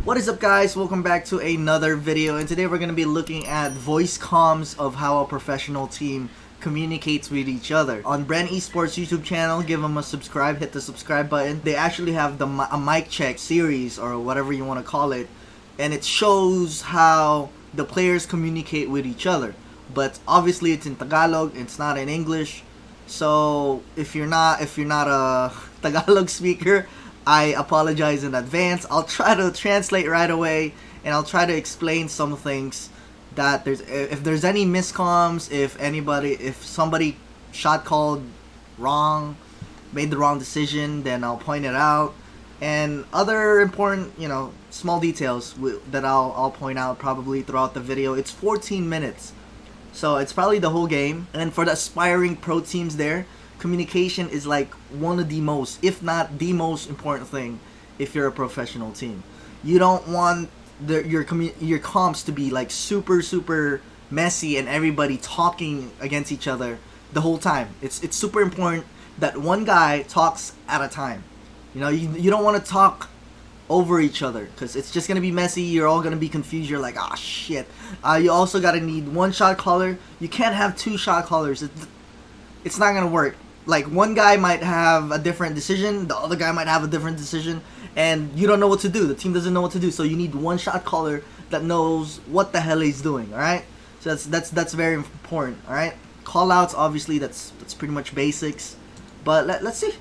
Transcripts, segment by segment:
What is up, guys? Welcome back to another video, and today we're going to be looking at voice comms of how a professional team communicates with each other. On Bren Esports YouTube channel, give them a subscribe, hit the subscribe button. They actually have a mic check series, or whatever you want to call it, and it shows how the players communicate with each other. But obviously it's in Tagalog, it's not in English. So if you're not a Tagalog speaker, I apologize in advance. I'll try to translate right away, and I'll try to explain some things that if there's any miscomms, if somebody shot called wrong, made the wrong decision, then I'll point it out, and other important, small details that I'll point out probably throughout the video. It's 14 minutes. So it's probably the whole game. And for the aspiring pro teams there, communication is like one of the most, if not the most important thing if you're a professional team. You don't want your comms to be like super messy and everybody talking against each other the whole time. It's super important that one guy talks at a time. You don't want to talk over each other, because it's just gonna be messy. You're all gonna be confused. You're like, ah, shit. You also gotta need one shot caller. You can't have two shot callers. It's not gonna work. Like, one guy might have a different decision, the other guy might have a different decision, and you don't know what to do. The team doesn't know what to do. So you need one shot caller that knows what the hell he's doing. All right. So that's very important. All right. Call outs, obviously, that's pretty much basics. But let's see.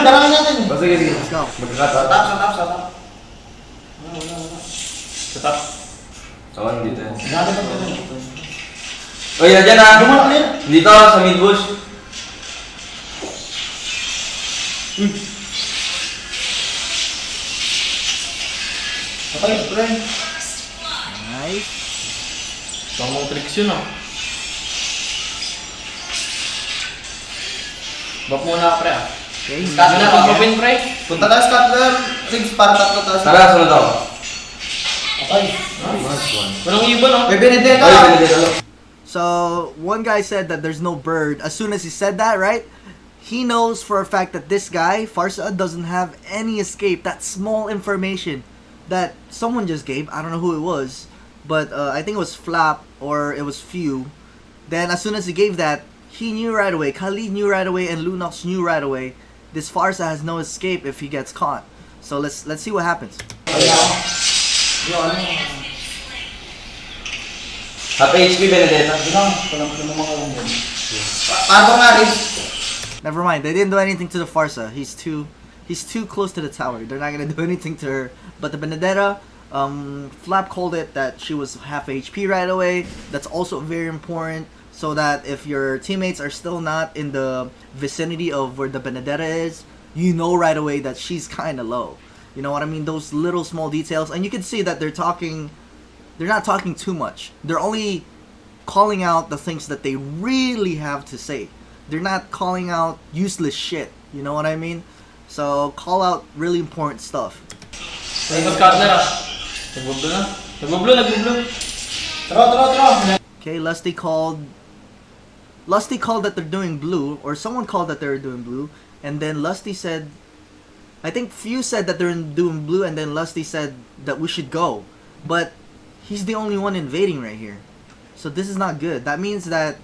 Tarangin natin. Sige, let's go. Satap. Tetap. Kawan dito. Oh iya, dyan na. Dito sa mid bush. Okay, Bren. Nice. Tamang tricks yun ah. Bap muna pre ah. Okay, Scatter ako pin pre. Punta tayo scatter. Rigs para tatlo tayo. Tara, sunod ako. Okay. Nice one. Walang ibon oh. May Benedetta. Ay, Benedetta. So one guy said that there's no bird. As soon as he said that, right, he knows for a fact that this guy, Farsa, doesn't have any escape. That small information that someone just gave, I don't know who it was, but I think it was Flap or it was Few. Then as soon as he gave that, he knew right away, Khalid knew right away, and Lunox knew right away. This Farsa has no escape if he gets caught. So let's see what happens. Half HP Benedetta. Paano nga rin? Never mind, they didn't do anything to the Farsa. He's too close to the tower. They're not gonna do anything to her. But the Benedetta, Flap called it that she was half HP right away. That's also very important, so that if your teammates are still not in the vicinity of where the Benedetta is, you know right away that she's kind of low. You know what I mean? Those little small details. And you can see that they're not talking too much. They're only calling out the things that they really have to say. They're not calling out useless shit. You know what I mean? So call out really important stuff. Okay, Lusty called that they're doing blue, or someone called that they're doing blue, and then Lusty said, I think Few said that they're doing blue, and then Lusty said that we should go. But he's the only one invading right here. So this is not good. That means that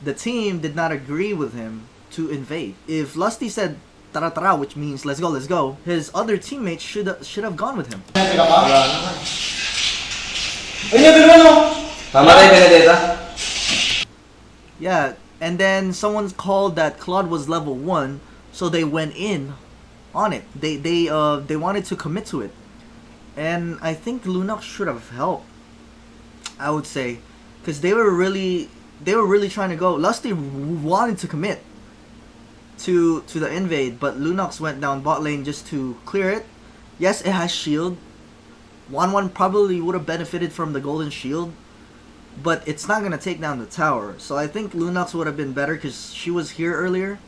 the team did not agree with him to invade. If Lusty said tara tara, which means let's go, his other teammates should have gone with him. Yeah, and then someone called that Claude was level 1, so they went in on it. They wanted to commit to it. And I think Lunox should have helped, I would say, because they were really trying to go. Lusty wanted to commit to the invade, but Lunox went down bot lane just to clear it. Yes, it has shield. 1-1 probably would have benefited from the golden shield, but it's not gonna take down the tower. So I think Lunox would have been better, because she was here earlier.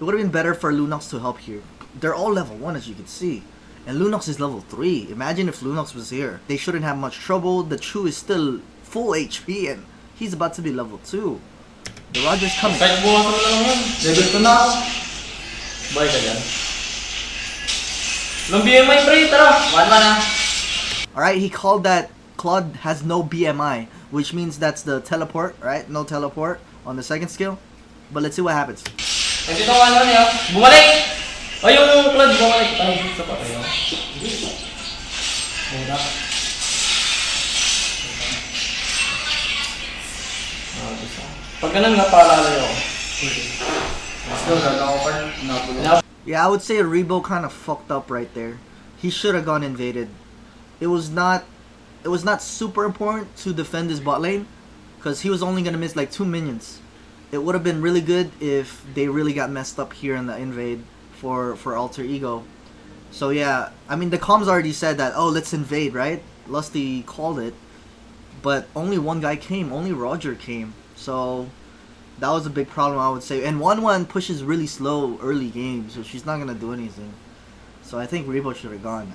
It would have been better for Lunox to help here. They're all level 1, as you can see. And Lunox is level 3. Imagine if Lunox was here. They shouldn't have much trouble. The Chu is still full HP, and he's about to be level 2. The Roger's coming. Kahit buwasan mo na lang yun. Level 2 na ako. Bye ka dyan. Walang BMI, pre. Tara. 1-1 na. Alright, he called that Claude has no BMI, which means that's the teleport, right? No teleport on the second skill. But let's see what happens. Nandito ka na niya. Bumalik! Ay, yung Claude, bumalik. Ay, sa pa kayo. Wala. Pag ganun nga, paalala yun. Slow, gagawa ko pa rin. Napulong. Yeah, I would say Rebo kind of fucked up right there. He should have gone invaded. It was not super important to defend his bot lane because he was only gonna miss like 2 minions. It would have been really good if they really got messed up here in the invade for Alter Ego. So yeah, I mean the comms already said that, oh, let's invade, right? Lusty called it, but only one guy came, only Roger came. So that was a big problem, I would say. And 1-1 pushes really slow early game, so she's not gonna do anything. So I think Rebo should have gone.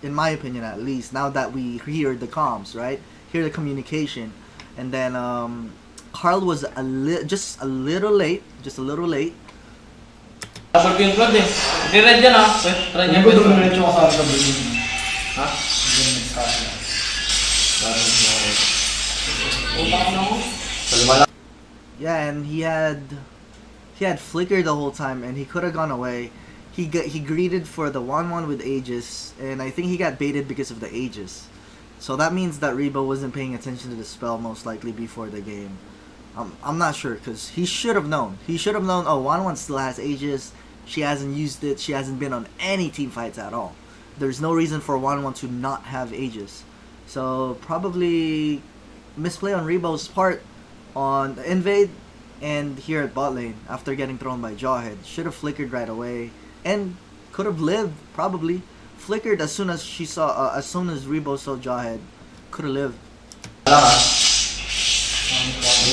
In my opinion, at least. Now that we hear the comms, right? Hear the communication, and then Carl was just a little late. Tapos ko yung Claude eh. Hindi red yan ah. Try niya. Hindi ko dumiretso ka sa akin. Ha? Yeah, and he had flicker the whole time, and he could have gone away. He greeted for the 1-1 with Aegis, and I think he got baited because of the Aegis. So that means that Rebo wasn't paying attention to the spell most likely before the game. I'm not sure, because he should have known. He should have known, oh, 1-1 still has Aegis. She hasn't used it. She hasn't been on any team fights at all. There's no reason for 1-1 to not have Aegis. So probably misplay on Rebo's part on the invade and here at bot lane after getting thrown by Jawhead. Should have flickered right away and could have lived, probably. Flickered as soon as she saw, as soon as Rebo saw Jawhead. Could have lived.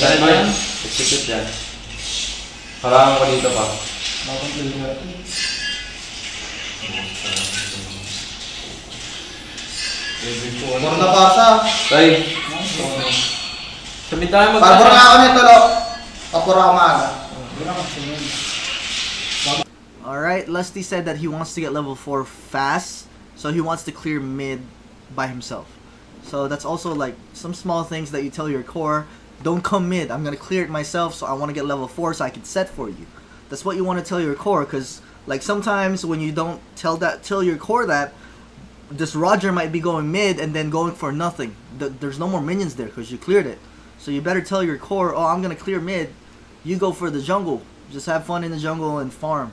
Saan mo yan? Execute yan. Halangan ko dito pa. Mura na pasa. Tay. Sabi tayo Pabor nga ako nito, lo. Papura ka maaga. Alright, Lusty said that he wants to get level 4 fast, so he wants to clear mid by himself. So that's also like some small things that you tell your core. Don't come mid, I'm gonna clear it myself, so I want to get level 4 so I can set for you. That's what you want to tell your core, because like sometimes when you don't tell your core that, this Roger might be going mid and then going for nothing. There's no more minions there because you cleared it. So you better tell your core, oh, I'm gonna clear mid, you go for the jungle. Just have fun in the jungle and farm.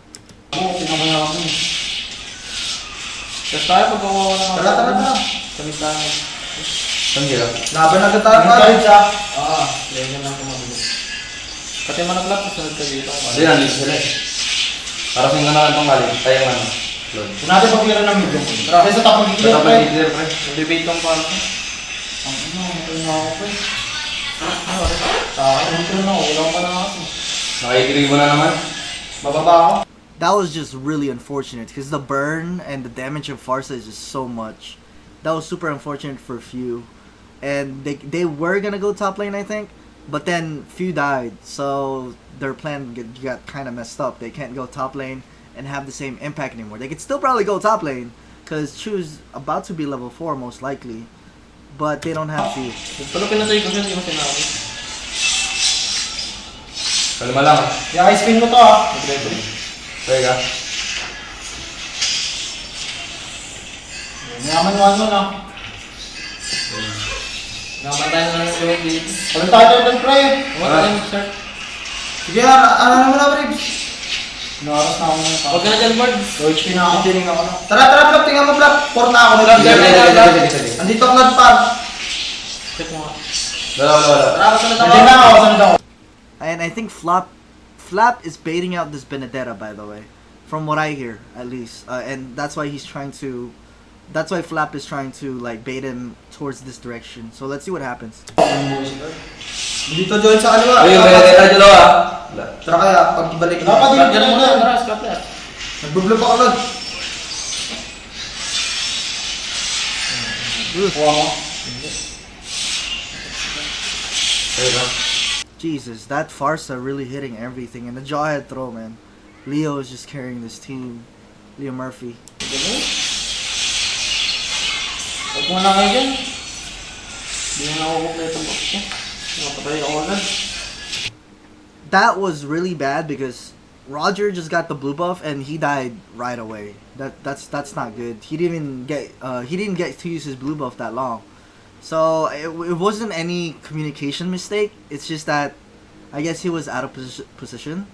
Tapos tayo pagkawa ng mga Tara. Sabi tayo. Saan nila? Laban na kita. Laban siya. Yan lang kumabili. Pati manaklap, kasunod ka dito. Hindi, nandito sila eh. Para sa nga naman itong galing, tayo nga no. Kung natin pag-clear ng medium. Kasi sa tapang Ito gigil, pa pre. leader, pre. Debate tong pa. Ang ino, ito nga ako, pre. Sa akin, ito na, ulang pa na ako. Nakikiribo na naman. Bababa ako. That was just really unfortunate because the burn and the damage of Farsa is just so much. That was super unfortunate for Few. And they were gonna go top lane, I think, but then Few died, so their plan got kind of messed up. They can't go top lane and have the same impact anymore. They could still probably go top lane because Chu's about to be level 4 most likely, but they don't have Few. Pero pinatay ko siya, hindi mo sinabi. Kalma lang. I spin mo to, ah. Try ka. Mayaman mo na. Namatay na lang yung dito. Walang tayo doon, pre. Namatay na yung start. Sige, ano naman na, Ribs? Naras na ako ng Huwag ka na dyan, Bard. Low HP na ako. Tara, Blood. Tingnan mo, Blood. 4 na ako. Sige. Andito, Blood, pa. Check mo nga. Wala. Tara, kasunod ako. Nandiyan na ako, sanod ako. And I think Flap is baiting out this Benedetta, by the way, from what I hear at least, and that's why he's trying to. That's why Flap is trying to like bait him towards this direction. So let's see what happens. Dito join sa kaliwa. Uy, may tayo dalawa. Tara kaya, pagbalik na. Tara, dyan mo na. Tara, scout na. Nagbublog ako, Blood. Kuha mo. Try ka. Jesus, that Farsa really hitting everything. And the jawhead throw, man. Leo is just carrying this team. Leo Murphy. Huwag mo na kayo dyan. Hindi na ako box ko. Napatay ako agad. That was really bad because Roger just got the blue buff and he died right away. That's not good. He didn't get to use his blue buff that long. So it wasn't any communication mistake. It's just that I guess he was out of position.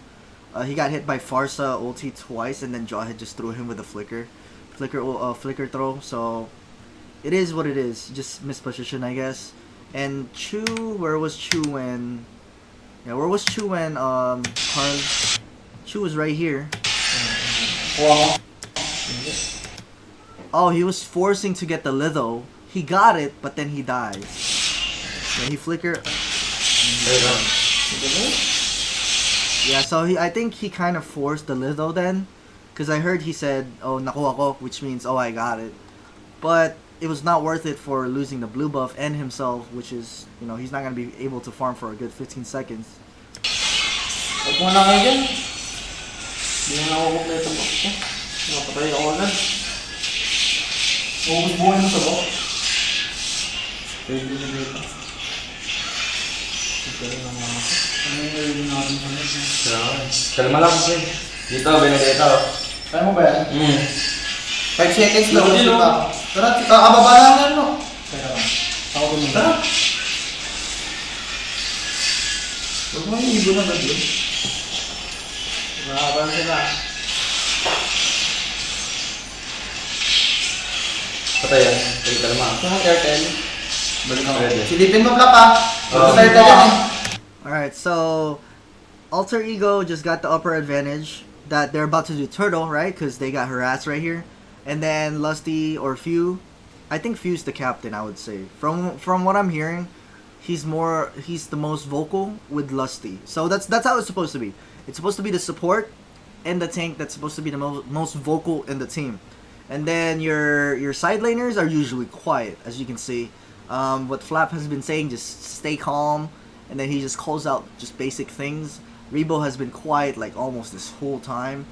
He got hit by Farsa ulti twice and then Jawhead just threw him with a flicker throw. So it is what it is. Just misposition, I guess. And Chu, where was Chu when Carl? Chu was right here. Kuha mo. Oh, he was forcing to get the litho. He got it, but then he dies. Yeah, he flicker. Yeah, so I think he kind of forced the litho then, because I heard he said, "Oh, nakuha ko," which means, "Oh, I got it." But it was not worth it for losing the blue buff and himself, which is, you know, he's not gonna be able to farm for a good 15 seconds. Huwag mo na kayo dyan. Hindi na ako box ko. Napatay ako agad. Ubus buhay mo sa box. Pwede na dito. Ito rin ang mga ako. Ano yung narinig natin sa net? Kalma lang, pre. Dito, Benedetta. Kaya mo ba yan? 5 seconds lang. Hindi, no? Tara, kakababa lang yan, no? Teka lang. Ako ko muna. Tara. Huwag mo yung ibo na ba yun? Nakakaban sila. Patay yan. Ay, kalma. Ito ang airtel. Balik ako. Pwede. Silipin mo, Plap, ha? Oh. Start na yan, eh. Alright, so Alter Ego just got the upper advantage that they're about to do turtle, right? Because they got harassed right here. And then Lusty or Few, I think Few's the captain, I would say. From what I'm hearing, he's the most vocal with Lusty. So that's how it's supposed to be. It's supposed to be the support and the tank that's supposed to be the most vocal in the team. And then your side laners are usually quiet, as you can see. What Flap has been saying, just stay calm, and then he just calls out just basic things. Rebo has been quiet like almost this whole time.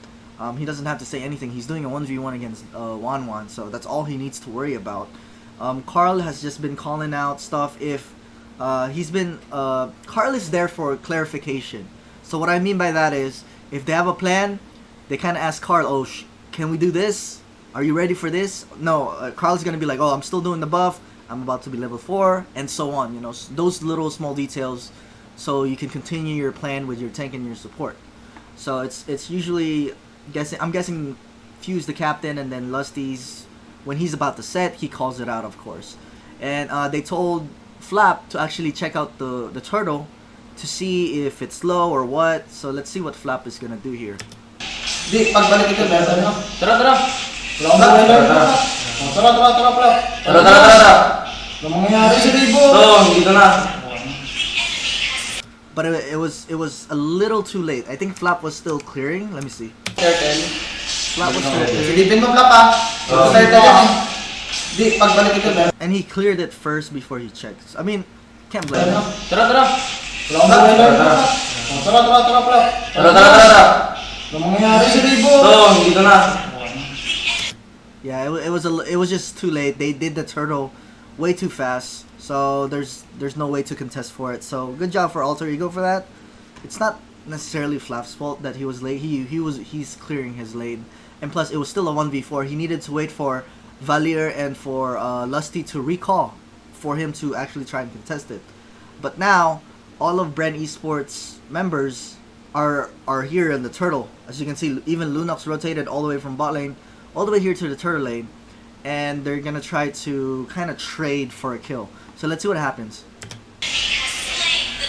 He doesn't have to say anything. He's doing a 1v1 against Wanwan, so that's all he needs to worry about. Carl has just been calling out stuff. If Carl is there for clarification. So what I mean by that is, if they have a plan, they kind of ask Carl, "Oh, can we do this? Are you ready for this?" No, Carl's gonna be like, "Oh, I'm still doing the buff. I'm about to be level 4," and so on. You know, those little small details, so you can continue your plan with your tank and your support. So it's usually I'm guessing Fuse the captain, and then Lusty's, when he's about to set, he calls it out, of course. And they told Flap to actually check out the turtle to see if it's low or what. So let's see what Flap is gonna do here. Di, pagbalik ito, meron na. Tara, tara. Wala mo na. Tara, Flap. Tara. Ano mangyayari si Rebo? Dito na. But it was a little too late. I think Flap was still clearing. Let me see. Airtel. Flap was still clearing. Silipin mo, Plap, ha? Start na yan, eh. Di, pagbalik ito, meron. And he cleared it first before he checked. I mean, can't blame him. Tara, tara. Wala mo na. Tara, Flap. Tara. Ano mangyayari si Rebo? Dito na. Yeah, it was just too late. They did the turtle way too fast. So there's no way to contest for it. So good job for Alter Ego for that. It's not necessarily Flap's fault that he was late. He's clearing his lane, and plus it was still a 1v4. He needed to wait for Valier and for Lusty to recall for him to actually try and contest it. But now all of Bren Esports members are here in the turtle. As you can see, even Lunox rotated all the way from bot lane all the way here to the turtle lane, and they're gonna try to kind of trade for a kill. So let's see what happens.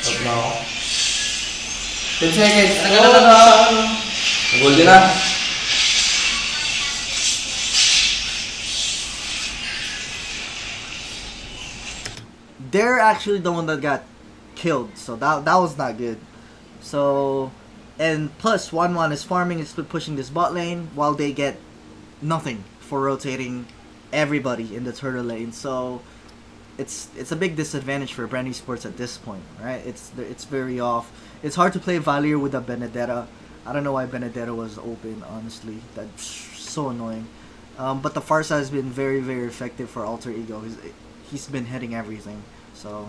Huwag na ako. 10 seconds. Gold din na. They're actually the one that got killed, so that was not good. So, and plus Wanwan is farming, is pushing this bot lane while they get nothing for rotating everybody in the turtle lane. So it's a big disadvantage for Bren esports at this point, right? It's very off. It's hard to play Valier with a Benedetta. I don't know why Benedetta was open, honestly. That's so annoying. But the Farsa has been very, very effective for Alter Ego. He's been hitting everything. So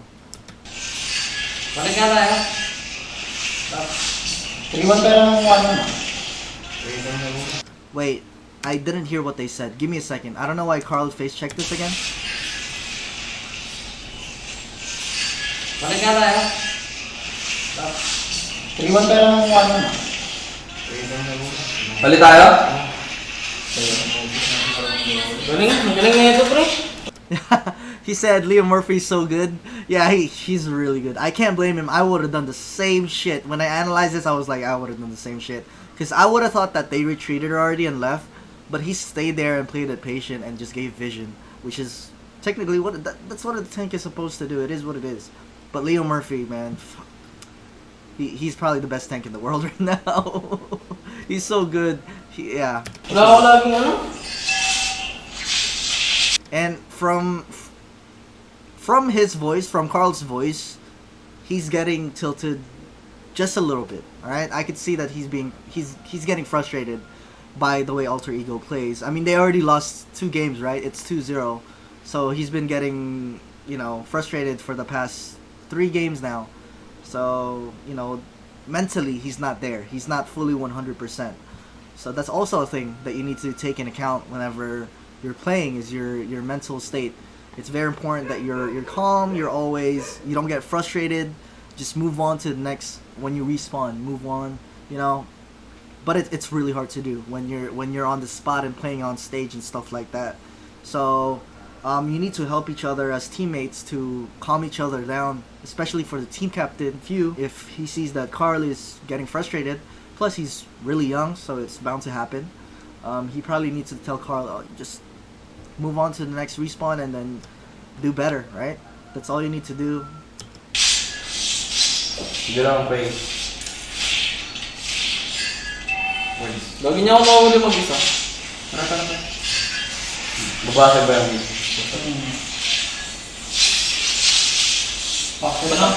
Balik nga tayo. 3-1 pero ng 1 na. wait, I didn't hear what they said. Give me a second. I don't know why Carl face checked this again. Balik nga tayo. 3-1 pero ng 1 na. Bali tayo? Galing na ito, pre. He said Leo Murphy's so good. Yeah, he's really good. I can't blame him. I would have done the same shit. When I analyzed this, I was like, I would have done the same shit. Because I would have thought that they retreated already and left. But he stayed there and played it patient and just gave vision. Which is technically that's what a tank is supposed to do. It is what it is. But Leo Murphy, man, he's probably the best tank in the world right now. He's so good. Yeah. Wala ako laging ano. And from his voice, from Carl's voice, he's getting tilted just a little bit. All right, I could see that he's getting frustrated by the way Alter Ego plays. I mean, they already lost 2 games, right? It's 2-0, so he's been getting, you know, frustrated for the past 3 games now. So, you know, mentally he's not there. He's not fully 100%. So that's also a thing that you need to take in account whenever you're playing, is your mental state. It's very important that you're calm. You don't get frustrated. Just move on to the next. When you respawn, move on. You know, but it's really hard to do when you're on the spot and playing on stage and stuff like that. So you need to help each other as teammates to calm each other down, especially for the team captain Few. If he sees that Carl is getting frustrated, plus he's really young, so it's bound to happen. He probably needs to tell Carl, oh, just move on to the next respawn and then do better, right? That's all you need to do. Sige lang, pray. Lagi niya ako mahuli mag-isa. Babasag ba yung Patak na.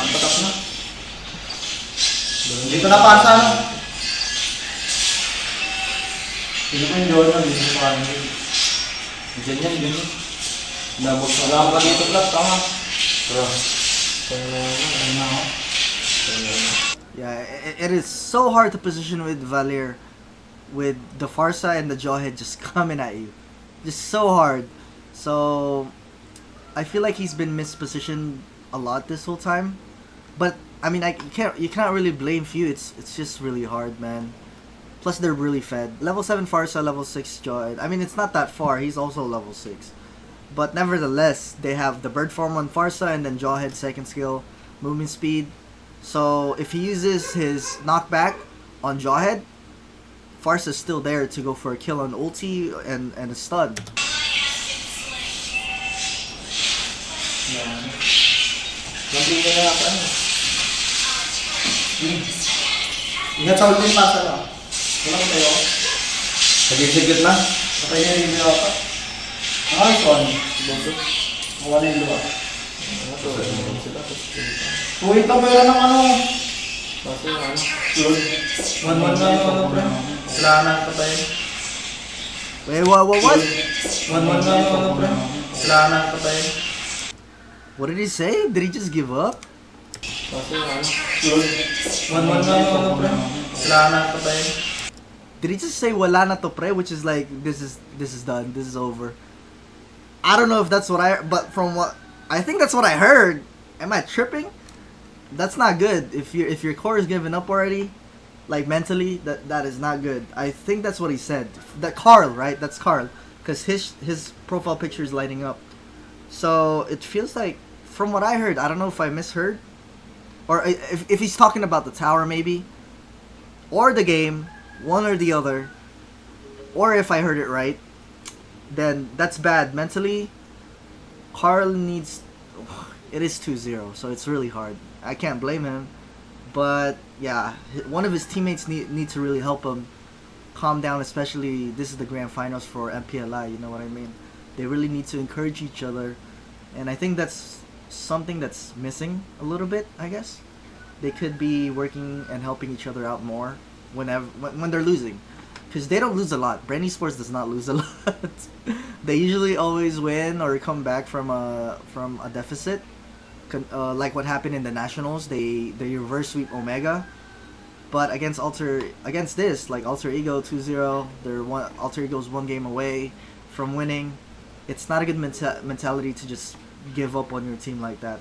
Dito na pasa, no? Dito ko yung Jordan, dito ko kanin. Diyan. Nabot na lang pa dito, Plat. Tama. Yeah, it is so hard to position with Valier, with the Farsa and the Jawhead just coming at you. Just so hard. So I feel like he's been mispositioned a lot this whole time. But I mean, you cannot really blame Few. It's just really hard, man. Plus they're really fed. Level 7 Farsa, level 6 Jawhead. I mean, it's not that far. He's also level 6. But nevertheless, they have the bird form on Farsa and then Jawhead second skill, movement speed. So if he uses his knockback on Jawhead, Farsa's still there to go for a kill on ulti and a stun. Lampigan na yata. Ingat sa ultim pasa, no? Wala ko tayo. nag-execute na? Patay na yung dalawa pa. Nice one. Wala na yung dalawa. Tuwing ka ba yun ng ano? Kasi ano? Yun. 1-1 na yung ano, pre. Wala na patay. Wait, what? 1-1 na yung ano, pre. Wala na patay. What did he say? Did he just give up? Kasi ano? Yun. 1-1 na yung ano, pre. Wala na patay. Did he just say wala na to pre, which is like this is done, this is over? I don't know if that's what but from what I think that's what I heard. Am I tripping? That's not good. If your core is giving up already, like mentally, that is not good. I think that's what he said. That Carl, right? That's Carl, because his profile picture is lighting up. So it feels like, from what I heard, I don't know if I misheard, or if he's talking about the tower maybe, or the game, one or the other, or if I heard it right, then that's bad mentally. Carl needs. It is 2-0, so it's really hard. I can't blame him, but yeah, one of his teammates need to really help him calm down. Especially this is the grand finals for mpli. You know what I mean? They really need to encourage each other and I think that's something that's missing a little bit. I guess they could be working and helping each other out more when they're losing, because they don't lose a lot. Bren esports does not lose a lot. They usually always win or come back from a deficit. Like what happened in the nationals, they reverse sweep Omega, but against this, like Alter Ego 2-0, Alter Ego's one game away from winning. It's not a good mentality to just give up on your team like that.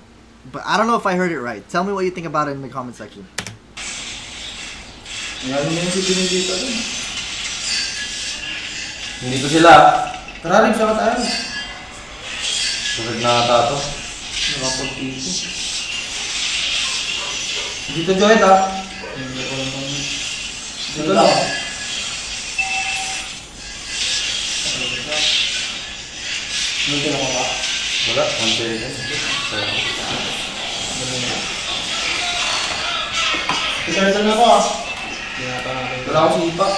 But I don't know if I heard it right. Tell me what you think about it in the comment section. Hindi to sila. Tara rin siya tayo. Sulit na ata to. Nakapag-tipo. Dito Joet ah. Dito lang. Dito lang ba? Wala, 1 second. Ito na ko ah. Wala akong sipa.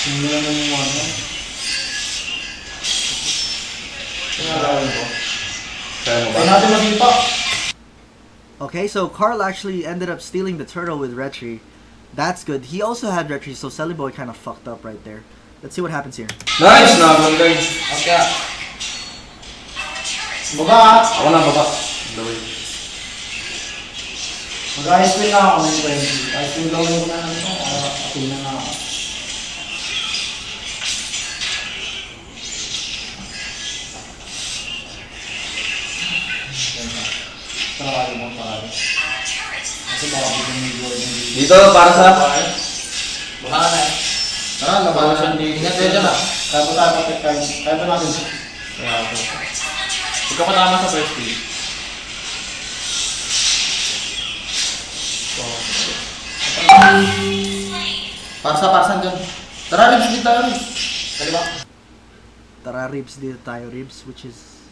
Hindi naman yung ano. Pinarawin ko. Kaya mo ba? Ay natin masipa. Okay, so Carl actually ended up stealing the turtle with Retri. That's good. He also had Retri, so Selly Boy kind of fucked up right there. Let's see what happens here. Nice! Nabang guys. Okay. Baga ah. Ako na baba. Daway. Mag-ice cream na ako ng 20. Ice cream gawin ko na ito. Atin na nga ako. Tarawin mo tarawin. Kasi baka bigyan mo yung Jordan. Dito, para sa... Baka na eh. Tara, labanan siya dito. Ingat kayo dyan ah. Kaya pa tayo patik kayo. Kaya pa natin. Kaya ako. Huwag ka pa tama sa first pick. Parsa dyan. Tara, ribs dito tayo ribs. Kaliwa. Tara ribs dito tayo ribs, which is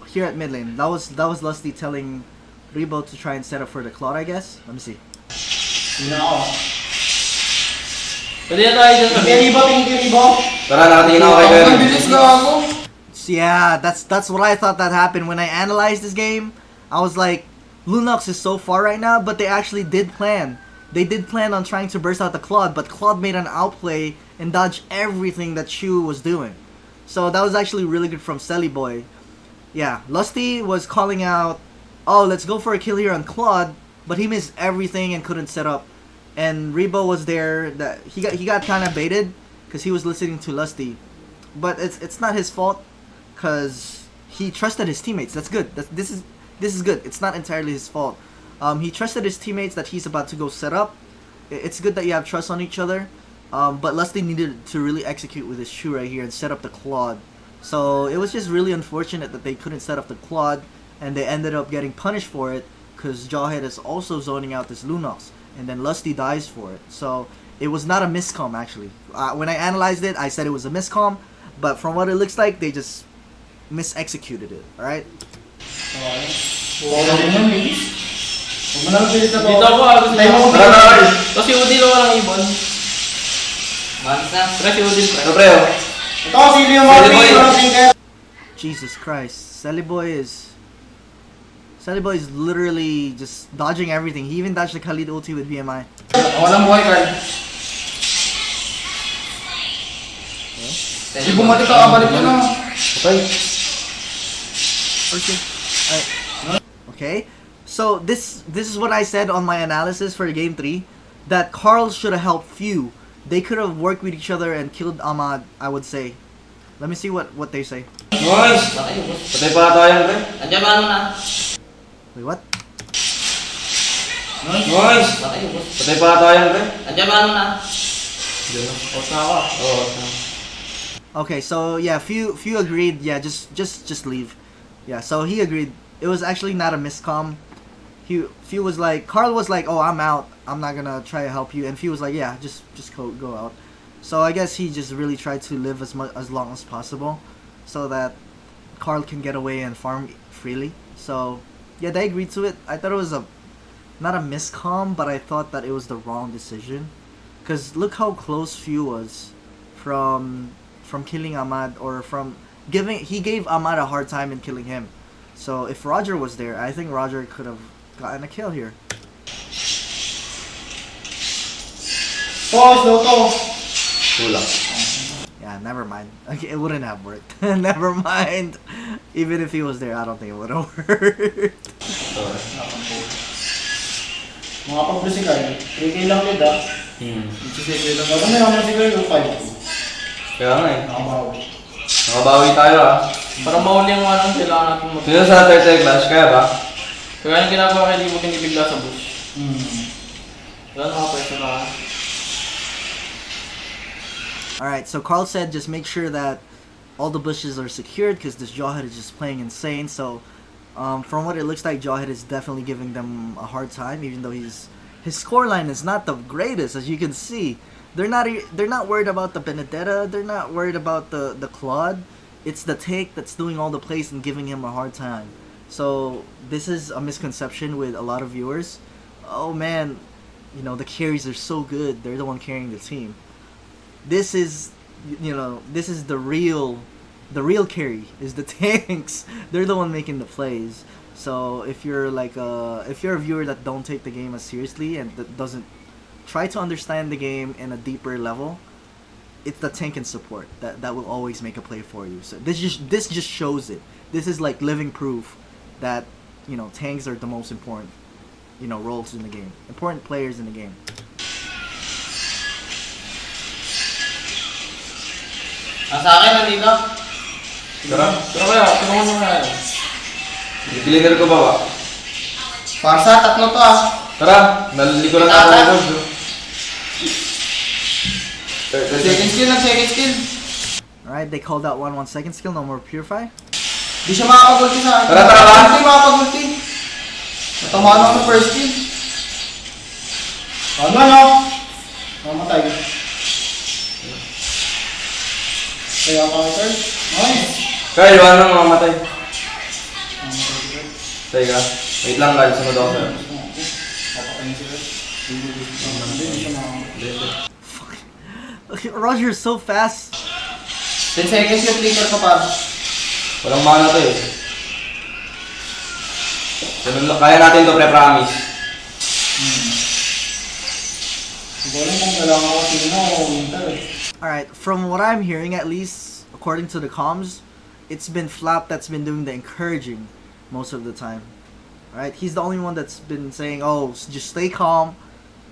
here at mid lane. That was Lusty telling Rebo to try and set up for the Claude, I guess. Let me see. Hindi na ako. Pwede na tayo dyan sa Rebo, tingin Rebo. Tara, nakatingin ako kay Gary. Bilis na ako. Yeah, that's what I thought that happened when I analyzed this game. I was like, Lunox is so far right now, but they actually did plan. They did plan on trying to burst out the Claude, but Claude made an outplay and dodged everything that Shu was doing. So that was actually really good from Selly Boy. Yeah, Lusty was calling out, oh, let's go for a kill here on Claude, but he missed everything and couldn't set up. And Rebo was there. That he got kind of baited because he was listening to Lusty, but it's not his fault because he trusted his teammates. That's good. This is good. It's not entirely his fault. He trusted his teammates that he's about to go set up. It's good that you have trust on each other. But Lusty needed to really execute with his Shu right here and set up the Claude. So it was just really unfortunate that they couldn't set up the Claude, and they ended up getting punished for it because Jawhead is also zoning out this Lunox, and then Lusty dies for it. So it was not a miscom actually. When I analyzed it, I said it was a miscom, but from what it looks like, they just mis-executed it. All right. Dito ako ah. Kasi Udin ako lang ibon. Kasi Udin pa. Ito pre, oh. Ito si Leo Marvin. Jesus Christ, Selly Boy is literally just dodging everything. He even dodged the Khalid ulti with BMI. Walang buhay, Carl. Hindi bumalik ka, kabalik mo na. Okay. So this is what I said on my analysis for game 3, that Carl should have helped Few. They could have worked with each other and killed Ahmad, I would say. Let me see what they say. Nice! Patay pa tayo, pre. Andiyan ba ano na? Wait, what? Nice! Patay pa tayo, pre. Andiyan ba ano na? Out na ako. Oo. Okay, so yeah, Few agreed. Yeah, just leave. Yeah, so he agreed. It was actually not a miscom. Few was like, Carl was like, oh, I'm out. I'm not gonna try to help you. And Few was like, yeah, just go out. So I guess he just really tried to live as long as possible, so that Carl can get away and farm freely. So yeah, they agreed to it. I thought it was not a miscom, but I thought that it was the wrong decision, Because look how close Few was from killing Ahmad, or from he gave Ahmad a hard time in killing him. So if Roger was there, I think Roger could have gotten a kill here. Kulang. Yeah, never mind. Okay, it wouldn't have worked. Never mind. Even if he was there, I don't think it would have worked. Mga pablo si Carl. 3K lang nila. Nagsisipin lang. Ano na naman si Carl? 5. Kaya nga eh. Nakabawi. Nakabawi tayo ah. Para mahuli yung ano, kailangan natin mag- Sino sa third clash, kaya ba? Kaya yung ginagawa kayo, di mo kinibigla sa bush. Yan mga pwesto na. Alright, so Carl said just make sure that all the bushes are secured because this Jawhead is just playing insane. So from what it looks like, Jawhead is definitely giving them a hard time, even though his scoreline is not the greatest, as you can see. They're not worried about the Benedetta. They're not worried about the Claude. It's the take that's doing all the plays and giving him a hard time. So this is a misconception with a lot of viewers. Oh man, you know, the carries are so good. They're the one carrying the team. This is, you know, this is the real carry is the tanks. They're the one making the plays. So if you're like if you're a viewer that don't take the game as seriously and that doesn't try to understand the game in a deeper level, it's the tank and support that will always make a play for you. So this just shows it. This is like living proof that, you know, tanks are the most important, you know, roles in the game, important players in the game. Sa akin, nandito. Tara. Pero kaya, tulungan nyo nga yan. Cleaner ko ba ba? Parsa, 3 to ah. Tara, naliligo lang ako ng gold. Second skill. Alright, they called out 1 second skill, no more purify. Di siya makapagulti sa akin. Tara. Hindi makapagulti. Natamaan ako ng first skill. Ano? Mamatay. Kaya ako third. Nice. Kaya, iwan nang mamatay. Teka, wait lang guys, sunod ako sa'yo. Okay, Roger is so fast. 10 seconds yung flicker ko pa. Walang mana to eh. Kaya natin to, pre-promise. Siguro kung kailangan ako sino o winter eh. Alright, from what I'm hearing, at least according to the comms, it's been Flap that's been doing the encouraging most of the time. Alright, he's the only one that's been saying, oh, just stay calm,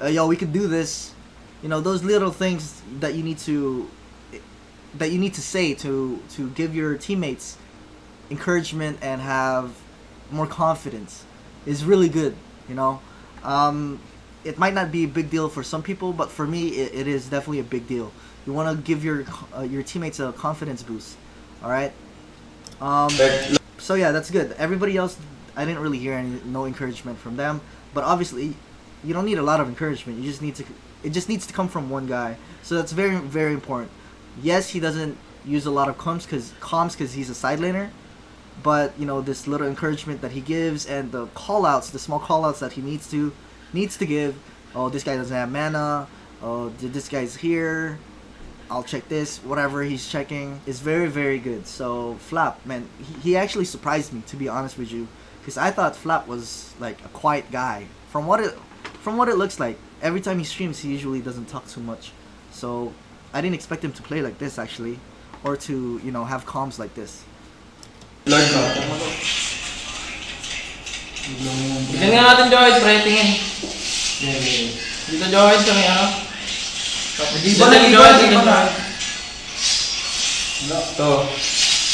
yo, we can do this. You know, those little things that you need to say to give your teammates encouragement and have more confidence is really good, you know. It might not be a big deal for some people, but for me it is definitely a big deal. You want to give your teammates a confidence boost. Alright, so yeah, that's good. Everybody else, I didn't really hear no encouragement from them, but obviously you don't need a lot of encouragement. You just need to, it just needs to come from one guy. So that's very, very important. Yes, he doesn't use a lot of comms because he's a side laner, but you know, this little encouragement that he gives and the callouts, the small callouts that he needs to give. Oh, this guy doesn't have mana. Oh, this guy's here. I'll check this. Whatever he's checking is very, very good. So Flap, man, he actually surprised me, to be honest with you, because I thought Flap was like a quiet guy. From what it looks like, every time he streams, he usually doesn't talk too much. So I didn't expect him to play like this actually, or to, you know, have comms like this. Lord ba? Tignan nga natin Jawhead, pre, tingin. Dito Jawhead kami, ano? Di ba na? To.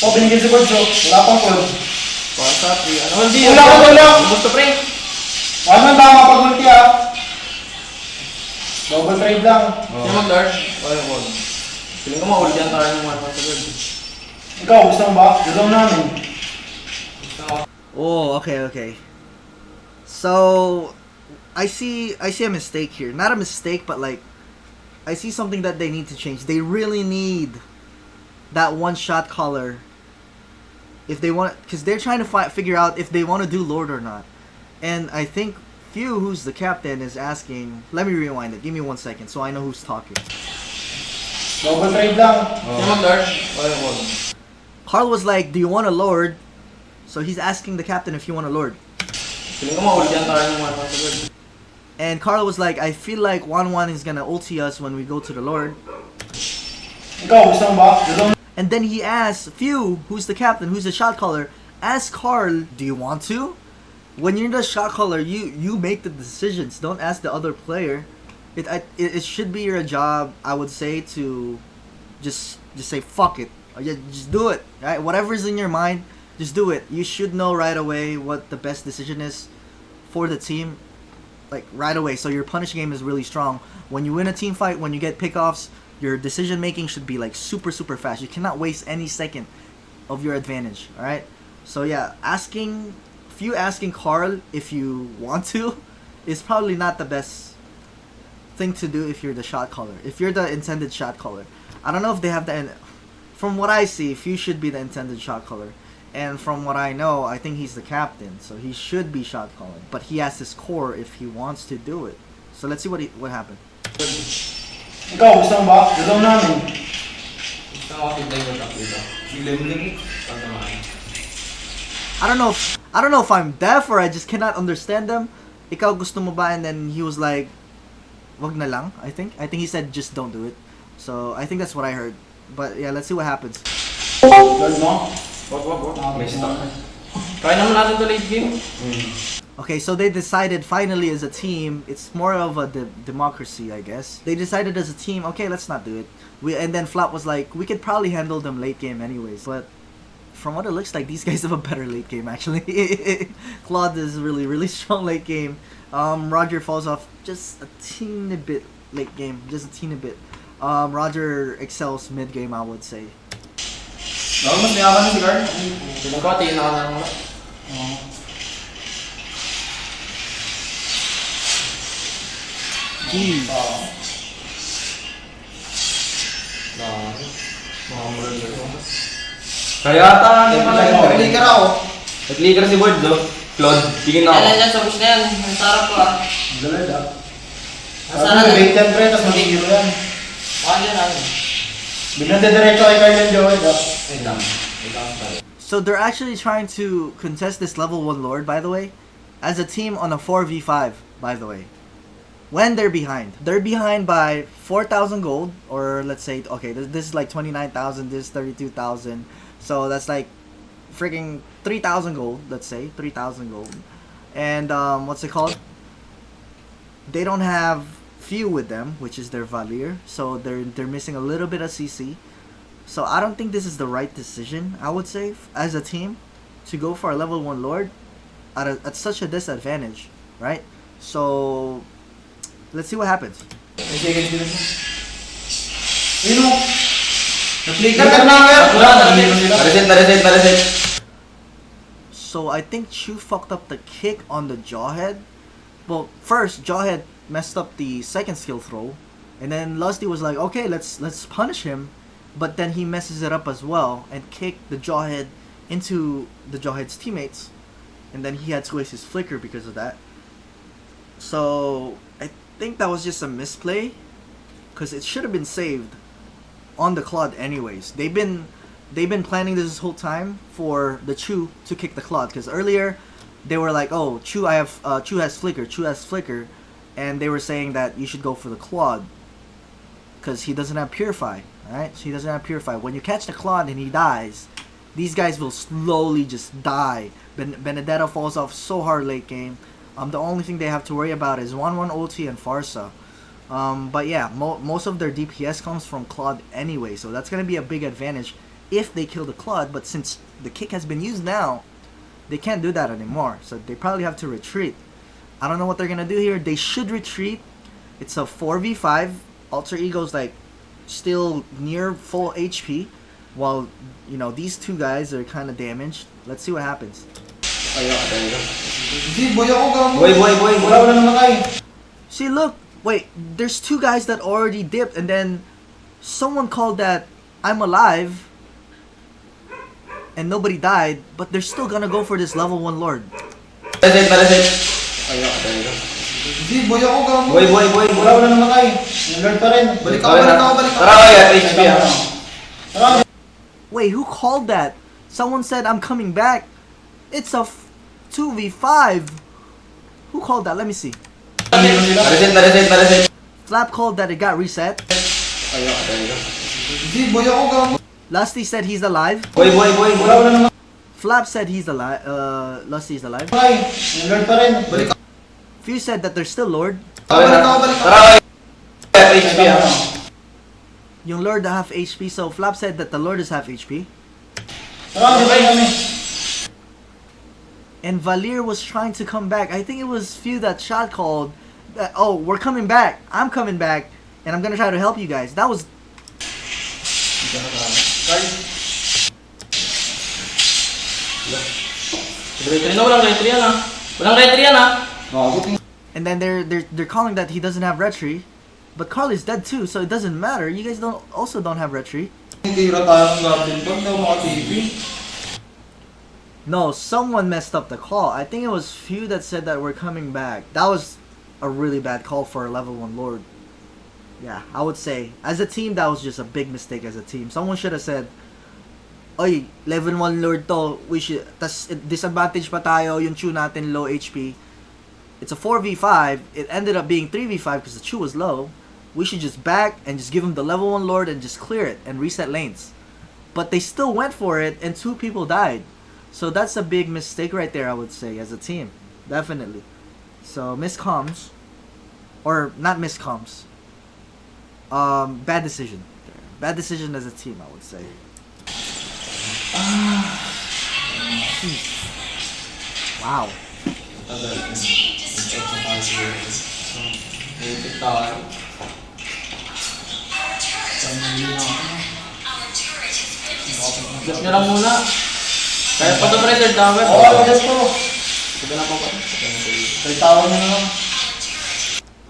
Oh, binigyan si Borjo. Wala pang club. Pasa, pre. Ano, hindi. Wala. Gusto, pre. Ano ba makapagulti ah? Double trade lang. Sino mag-dart? Wala yung wall. Feeling ko ma-ult yan tayo ng 1 sa guard. Ikaw, gusto mo ba? Gusto mo namin. Oh, okay. So I see a mistake here. Not a mistake, but like I see something that they need to change. They really need that one shot caller if they want, because they're trying to figure out if they want to do Lord or not. And I think Few, who's the captain, is asking. Let me rewind it. Give me 1 second so I know who's talking. Double trade lang. Sino mag-lord? Carl was like, "Do you want a lord?" So he's asking the captain if you want a lord. Feeling ko ma-ult yan tayo ng mga password. And Carl was like, "I feel like 1-1 is gonna ulti us when we go to the lord." Ikaw, gusto mo ba? Gusto mo? And then he asked Few, who's the captain, who's the shot caller, ask Carl, "Do you want to?" When you're the shot caller, you make the decisions. Don't ask the other player. It should be your job, I would say, to just say fuck it. Or just do it. Right? Whatever's in your mind, just do it. You should know right away what the best decision is for the team. Like right away. So your punish game is really strong. When you win a team fight, when you get pickoffs, your decision making should be like super fast. You cannot waste any second of your advantage. Alright? So yeah, asking Carl if you want to is probably not the best thing to do if you're the shot caller. If you're the intended shot caller. I don't know if they have the... From what I see, Few should be the intended shot caller. And from what I know, I think he's the captain. So he should be shot calling. But he asked his core if he wants to do it. So let's see what happened. Ikaw, gusto mo ba? Gusto mo namin. Gusto mo kapitay ko dito. Mlbb. I don't know if I'm deaf or I just cannot understand them. Ikaw gusto mo ba? And then he was like, wag na lang, I think he said just don't do it. So I think that's what I heard. But yeah, let's see what happens. Lord mo? Wag. May stock. Try naman natin to late game. Okay, so they decided finally as a team. It's more of a democracy, I guess. They decided as a team, okay, let's not do it. And then Flap was like, we could probably handle them late game anyways. But from what it looks like, these guys have a better late game actually. Claude is really strong late game. Roger falls off just a teeny bit late game, just a teeny bit. Roger excels mid game, I would say. Baka mas mayaman na si Carl. Feeling ko, tingin ako na lang. Jeez. Kaya ata, Nag-clicker ako. nag-clicker si Ward, no? Claude, tingin na ako. Yan sa push na yan. Ang sarap ko ah. Galad ah. Ang Sana sarap. na-bait yan pre, tapos mag-hero yan. Baka dyan ano. Biglang dediretso kay Carl and Joey ah. Wait lang. So they're actually trying to contest this level 1 Lord, by the way, as a team on a 4v5, by the way. When they're behind by 4,000 gold, or let's say, okay, this is like 29,000, this is 32,000, so that's like freaking 3,000 gold, let's say 3,000 gold. And what's it called? They don't have Few with them, which is their Valier, so they're missing a little bit of CC. So I don't think this is the right decision, I would say, as a team, to go for a level 1 Lord at such a disadvantage, right? So let's see what happens. May second sila mo. Ayun o. Nag-clicker ka na Na-reset. So I think Chu fucked up the kick on the Jawhead. Well, first Jawhead messed up the second skill throw, and then Lusty was like, okay, let's punish him, but then he messes it up as well and kicked the Jawhead into the Jawhead's teammates, and then he had to waste his flicker because of that. So I think that was just a misplay, because it should have been saved on the Claude anyways. They've been planning this whole time for the Chu to kick the Claude, because earlier they were like, oh, Chu has flicker, and they were saying that you should go for the Claude because he doesn't have Purify. Alright, so he doesn't have Purify. When you catch the Claude and he dies, these guys will slowly just die. Benedetta falls off so hard late game. The only thing they have to worry about is 1-1 ulti and Farsa. But yeah, most of their DPS comes from Claude anyway, so that's going to be a big advantage if they kill the Claude. But since the kick has been used now, they can't do that anymore, so they probably have to retreat. I don't know what they're going to do here. They should retreat. It's a 4v5. Alter Ego's like still near full HP, while you know these two guys are kind of damaged. Let's see what happens. See, look, wait, there's two guys that already dipped, and then someone called that I'm alive, and nobody died, but they're still gonna go for this level 1 Lord. Na-reset. Hindi, boy ako gamo. Boy. Wala namatay. Yung Lord pa rin. Balik ako. Tara kaya, HP ah. Tara. Wait, who called that? Someone said I'm coming back. It's a 2v5. Who called that? Let me see. Reset. Flap called that it got reset. Hindi, boy ako gamo. Lusty said he's alive. Boy. Wala namatay. Flap said he's alive. Lusty's alive. Yung Lord pa rin. Balik ako. Few said that there's still Lord. Balik ako. Tara kaya, HP ah. Yung Lord half HP. So Flap said that the Lord is half HP. Tara, di ba kami? And Valir was trying to come back. I think it was Few that shot called that, oh, we're coming back. I'm coming back. And I'm gonna try to help you guys. That was... Retry na, walang retry yan ah. Walang retry yan ah. And then they're calling that he doesn't have retry. But Carl is dead too, so it doesn't matter. You guys don't have retry. Tira tayo ng garden bag daw mga TV. No, someone messed up the call. I think it was Few that said that we're coming back. That was a really bad call for a level 1 Lord. Yeah, I would say. As a team, that was just a big mistake as a team. Someone should have said, oy, level 1 Lord to, we should, tas disadvantage pa tayo, yung Chu natin low HP. It's a 4v5, it ended up being 3v5 because the Chu was low. We should just back and just give him the level 1 Lord and just clear it and reset lanes. But they still went for it and 2 people died. So that's a big mistake right there, I would say, as a team. Definitely. So, miscoms. Or, not miscoms. Bad decision. Bad decision as a team, I would say. Jeez. Wow. Gas nyo lang muna. Kaya pa ito pa rin, third tower. Oo, gas po. Sabi na po pa. Third tower na naman.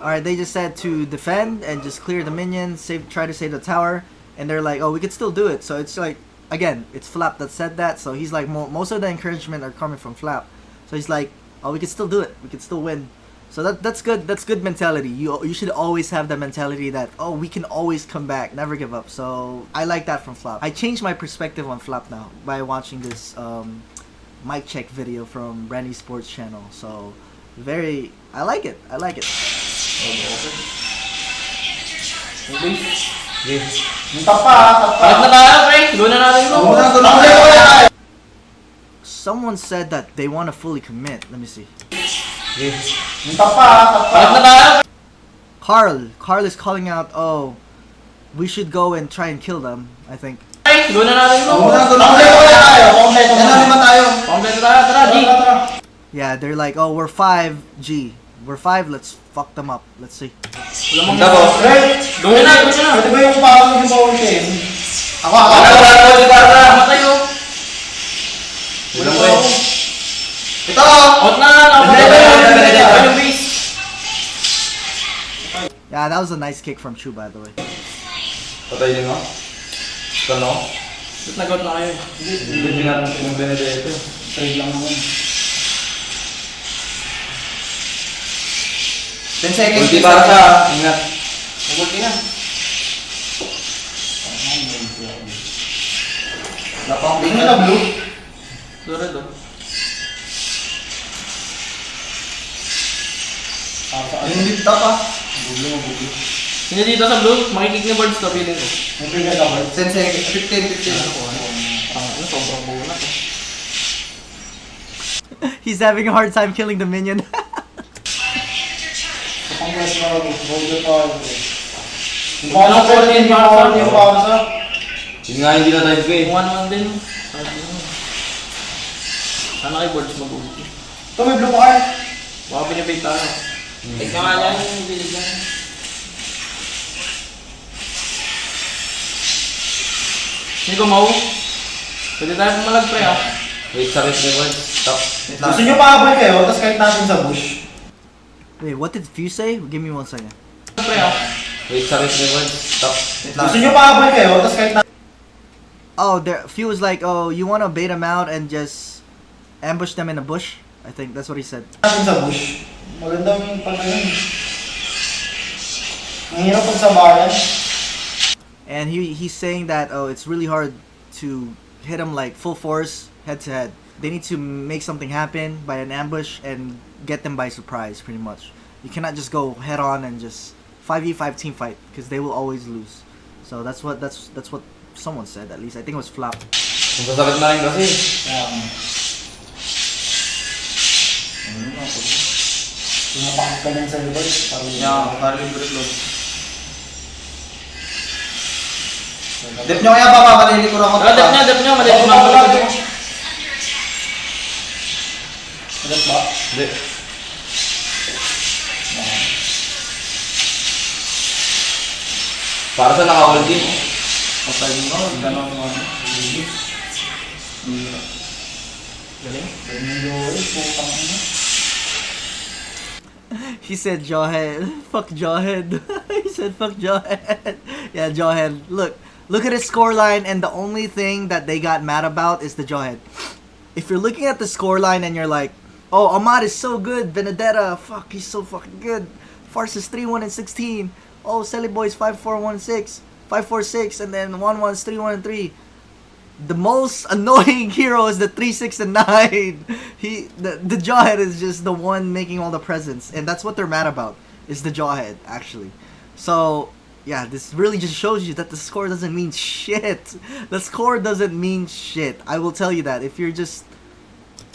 Alright, they just said to defend and just clear the minions, try to save the tower, and they're like, oh, we could still do it. So it's like, again, it's Flap that said that, so he's like, most of the encouragement are coming from Flap. So he's like, oh, we could still do it, we could still win. So that's good mentality. You should always have the mentality that, oh, we can always come back, never give up. So I like that from Flap. I changed my perspective on Flap now by watching this mic check video from Bren esports channel. So I like it. Palit na tayo, pre. Gawin na natin ito. Someone said that they want to fully commit. Let me see. Palit na tayo. Carl is calling out, oh, we should go and try and kill them, I think. Gawin na natin ito. Kompleto tayo. Tara, G. Yeah, they're like, oh, we're 5G. We're 5, let's fuck them up. Let's see. Wala mong gawin na. Pwede ba yung parang yung bawang team? Ako. Matay ko. Walang boy. Ito! Out na. Nakapagay yung base. Yeah, that was a nice kick from Chu, by the way. Patay din mo? Kano? Ba't nag-out na kayo? Hindi natin yung Benedetto. Trade lang naman. 10 seconds. Ulti para sa, ingat. Mag-ulti na. Hindi na blue. Sorry do. Hindi pa. Sino dito sa blue? Makikik ni Birds to, feeling ko. 10 seconds. 15. Ano, sobrang buo na to. He's having a hard time killing the minion. Walang 14 para Yun nga hindi na type ko eh. Kung ano din. Sana kay Birds mag-ulti. Ito may blue card. Baka pinibig tayo. Take na nga niya yung bilig niya. Hindi ko mau. Pwede tayo pumalag pre ah. Wait, sa rest ni Words. Stop. Gusto nyo paabot kayo, tapos kahit natin sa bush. Wait, what did Few say? Give me 1 second. Pre ah. Wait, sa rest ni Words. Stop. Gusto nyo paabot kayo, tapos kahit natin Oh, Few was like, oh, you want to bait them out and just ambush them in a bush? I think that's what he said. sa bush. Maganda yung pag ano. Ang hirap pagsabayan. And he's saying that it's really hard to hit him like full force head to head. They need to make something happen by an ambush and get them by surprise, pretty much. You cannot just go head on and just 5v5 team fight because they will always lose. So that's what someone said, at least. I think it was Flap. Ang sasakit na rin kasi. Pinapakit ka lang sa reverse. Para libre load. Dip nyo kaya pa, malilikur ako. Dip nyo, maliit na ako. Agad ba? Hindi. Para sa naka-ulti. Patay mo, gano'n mo. Galing? He said Jawhead. Fuck Jawhead. He said fuck Jawhead. Yeah, Jawhead. Look at his scoreline, and the only thing that they got mad about is the Jawhead. If you're looking at the scoreline and you're like, oh, Ahmad is so good, Benedetta, fuck, he's so fucking good. Farce is 3-1 and 16. Oh, Selly Boy's 5-4-1-6, 5-4-6, and then 1-1's 3-1 and 3. The most annoying hero is the 3-6 and 9. The Jawhead is just the one making all the presents, and that's what they're mad about. Is the Jawhead actually? So yeah, this really just shows you that the score doesn't mean shit. The score doesn't mean shit. I will tell you that if you're just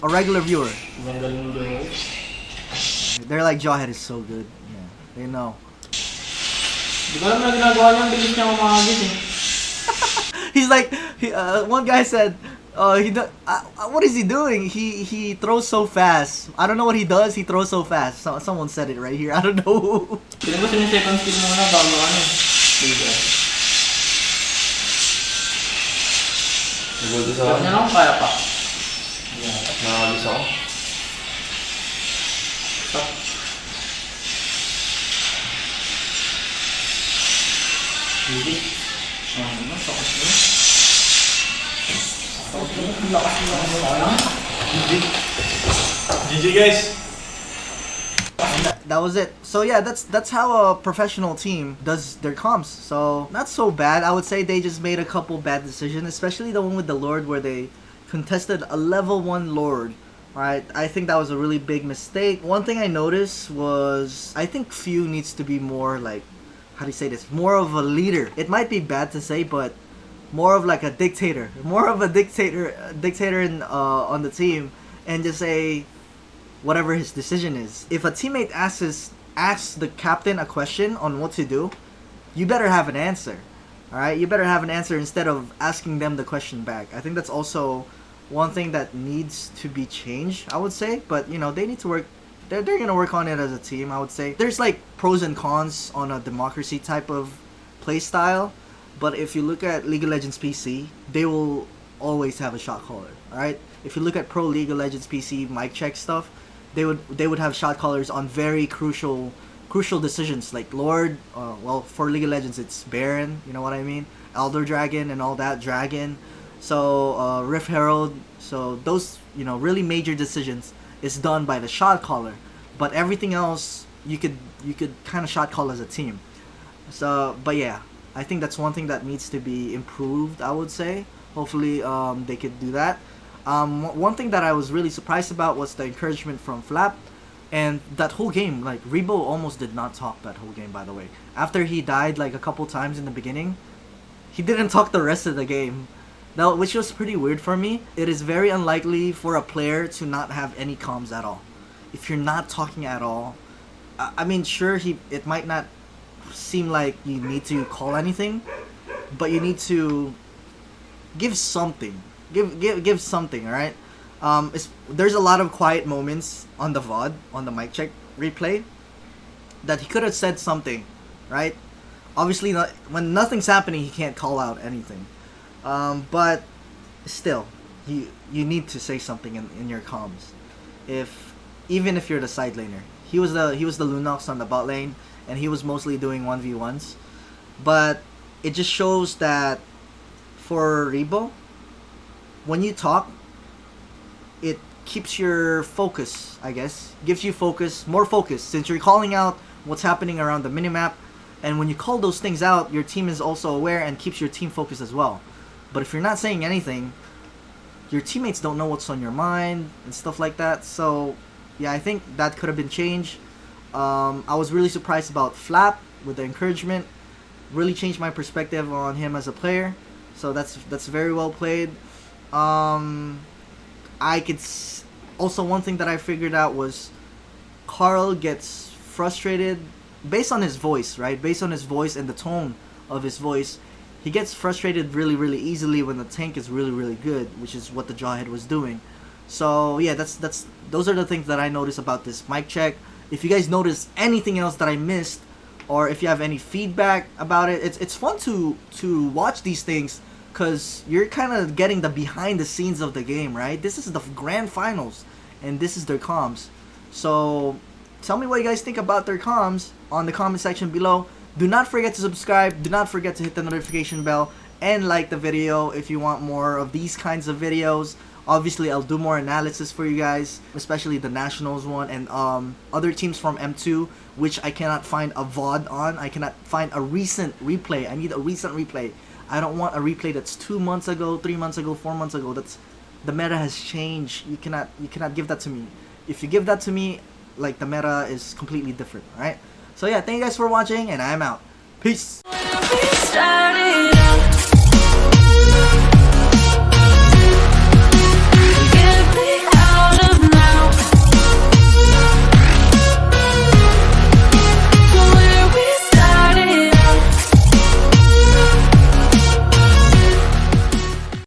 a regular viewer. They're like, Jawhead is so good. Yeah, they know. Di ko alam na ginagawa niya, ang bilis niya umahagis eh. He's like, one guy said, what is he doing? He throws so fast. I don't know what he does. He throws so fast. Someone said it right here. I don't know. Piling ko second skill muna bago ano. Nagulto sa Sabi niya lang, kaya pa. nakakalis ako. GG guys! That was it. So yeah, that's how a professional team does their comps. So not so bad. I would say they just made a couple bad decisions, especially the one with the Lord where they contested a level 1 Lord. Right? I think that was a really big mistake. One thing I noticed was I think Few needs to be more like, how do you say this? More of a leader. It might be bad to say, but more of like a dictator. More of a dictator in, on the team, and just say whatever his decision is. If a teammate asks the captain a question on what to do, you better have an answer. Alright? You better have an answer instead of asking them the question back. I think that's also one thing that needs to be changed, I would say. But, you know, they need to work. They're going to work on it as a team, I would say. There's like pros and cons on a democracy type of play style. But if you look at League of Legends PC, they will always have a shot caller. Alright? If you look at Pro League of Legends PC mic check stuff, they would have shot callers on very crucial decisions like Lord. Well, for League of Legends, it's Bren. You know what I mean? Elder Dragon and all that. Dragon. So Rift Herald. So those, you know, really major decisions is done by the shot caller. But everything else you could kind of shot call as a team. So, but yeah, I think that's one thing that needs to be improved, I would say. Hopefully they could do that. One thing that I was really surprised about was the encouragement from Flap. And that whole game, like, Rebo almost did not talk that whole game, by the way. After he died, like, a couple times in the beginning, he didn't talk the rest of the game. Now, which was pretty weird for me. It is very unlikely for a player to not have any comms at all. If you're not talking at all, I mean, sure, it might not seem like you need to call anything, but you need to give something. Give something, alright? There's a lot of quiet moments on the VOD, on the mic check replay, that he could have said something, right? Obviously, when nothing's happening, he can't call out anything. But still, you need to say something in your comms. Even if you're the side laner, he was the Lunox on the bot lane, and he was mostly doing 1v1s. But it just shows that for Rebo, when you talk, keeps your focus, I guess. Gives you focus, more focus, since you're calling out what's happening around the minimap. And when you call those things out, your team is also aware and keeps your team focused as well. But if you're not saying anything, your teammates don't know what's on your mind and stuff like that. So yeah, I think that could have been changed. I was really surprised about Flap with the encouragement. Really changed my perspective on him as a player. So that's very well played. Also, one thing that I figured out was Carl gets frustrated based on his voice, right? Based on his voice and the tone of his voice, he gets frustrated really, really easily when the tank is really, really good, which is what the Jawhead was doing. So yeah, those are the things that I noticed about this mic check. If you guys notice anything else that I missed, or if you have any feedback about it, it's fun to watch these things, because you're kind of getting the behind the scenes of the game, right? This is the grand finals, and this is their comms. So tell me what you guys think about their comms on the comment section below. Do not forget to subscribe, do not forget to hit the notification bell, and like the video if you want more of these kinds of videos. Obviously, I'll do more analysis for you guys, especially the Nationals one and other teams from M2, which I cannot find a VOD on. I cannot find a recent replay. I need a recent replay. I don't want a replay that's 2 months ago, 3 months ago, 4 months ago. The meta has changed. You cannot give that to me. If you give that to me, like, the meta is completely different, alright? So yeah, thank you guys for watching, and I'm out. Peace! We started